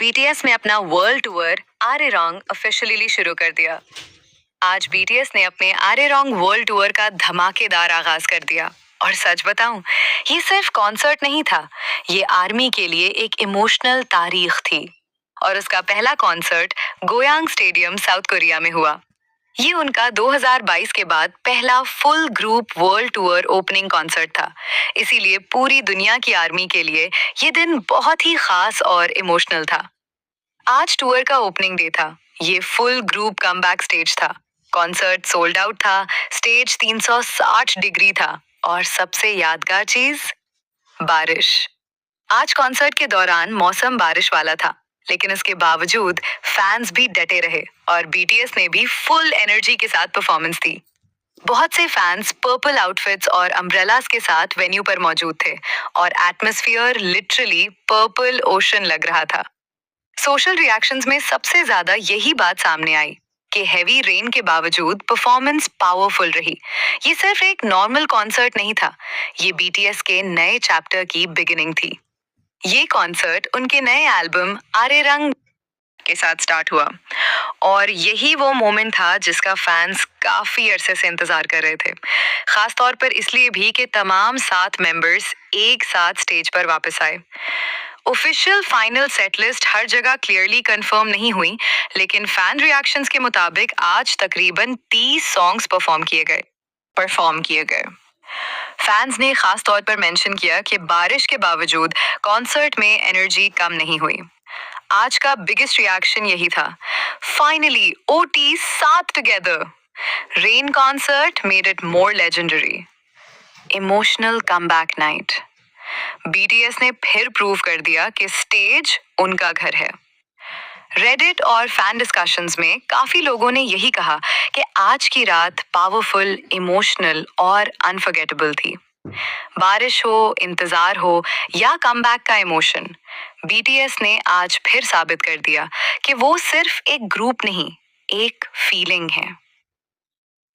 BTS ने अपना world tour आरे wrong officially शुरू कर दिया। आज बीटीएस ने अपने आरे रॉन्ग वर्ल्ड टूर का धमाकेदार आगाज कर दिया। और सच बताऊं, ये सिर्फ कॉन्सर्ट नहीं था, ये आर्मी के लिए एक इमोशनल तारीख थी। और उसका पहला concert Goyang stadium south Korea में हुआ। ये उनका 2022 के बाद पहला full group world tour opening concert था। इसीलिए पूरी दुनिया की आर्मी के लिए ये दिन बहुत ही खास और इमोशनल था। आज टूर का ओपनिंग डे था। ये फुल ग्रुप कमबैक स्टेज था। कॉन्सर्ट सोल्ड आउट था। स्टेज 360 डिग्री था। और सबसे यादगार चीज, बारिश। आज कॉन्सर्ट के दौरान मौसम बारिश वाला था, लेकिन इसके बावजूद फैंस भी डटे रहे और बीटीएस ने भी फुल एनर्जी के साथ परफॉर्मेंस दी। बहुत से फैंस पर्पल आउटफिट्स और अम्ब्रेलास के साथ वेन्यू पर मौजूद थे और एटमॉस्फेयर लिटरली पर्पल ओशन लग रहा था। सोशल रिएक्शंस में सबसे ज्यादा यही बात सामने आई कि हेवी रेन के बावजूद परफॉर्मेंस पावरफुल रही। ये सिर्फ एक नॉर्मल कॉन्सर्ट नहीं था, ये बीटीएस के नए चैप्टर की बिगिनिंग थी। ये कॉन्सर्ट उनके नए एल्बम आरे रंग के साथ स्टार्ट हुआ और यही वो मोमेंट था जिसका फैंस काफी अरसे से इंतजार कर रहे थे। खास तौर पर इसलिए भी कि तमाम 7 मेंबर्स एक साथ स्टेज पर वापस आए। ऑफिशियल फाइनल सेट लिस्ट हर जगह क्लियरली कंफर्म नहीं हुई, लेकिन फैन रिएक्शंस के मुताबिक आज तकरीबन 30 सॉन्ग्स परफॉर्म किए गए। फैंस ने खास तौर पर मेंशन किया कि बारिश के बावजूद कॉन्सर्ट में एनर्जी कम नहीं हुई। आज का बिगेस्ट रिएक्शन यही था, फाइनली ओटी साथ together. Rain concert made it more legendary. Emotional comeback night. BTS ने फिर प्रूव कर दिया कि स्टेज उनका घर है। रेडिट और फैन डिस्कशंस में काफी लोगों ने यही कहा कि आज की रात पावरफुल, इमोशनल और अनफॉरगेटेबल थी। बारिश हो, इंतजार हो या कमबैक का इमोशन, बीटीएस ने आज फिर साबित कर दिया कि वो सिर्फ एक ग्रुप नहीं, एक फीलिंग है।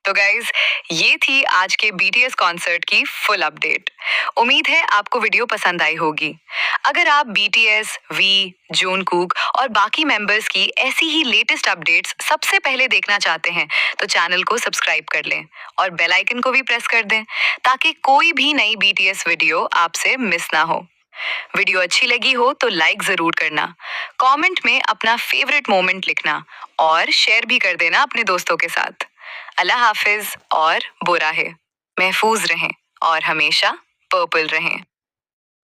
तो गाइज, ये थी आज के बीटीएस कॉन्सर्ट की फुल अपडेट। उम्मीद है आपको वीडियो पसंद आई होगी। अगर आप बीटीएस, वी, जूनकुक और बाकी मेंबर्स की ऐसी ही लेटेस्ट अपडेट्स सबसे पहले देखना चाहते हैं तो चैनल को सब्सक्राइब कर लें और बेल आइकन को भी प्रेस कर दें ताकि कोई भी नई बीटीएस वीडियो आपसे मिस ना हो। वीडियो अच्छी लगी हो तो लाइक जरूर करना, कमेंट में अपना फेवरेट मोमेंट लिखना और शेयर भी कर देना अपने दोस्तों के साथ। अल्लाह हाफिज और बुरा है, महफूज रहें और हमेशा पर्पल रहें।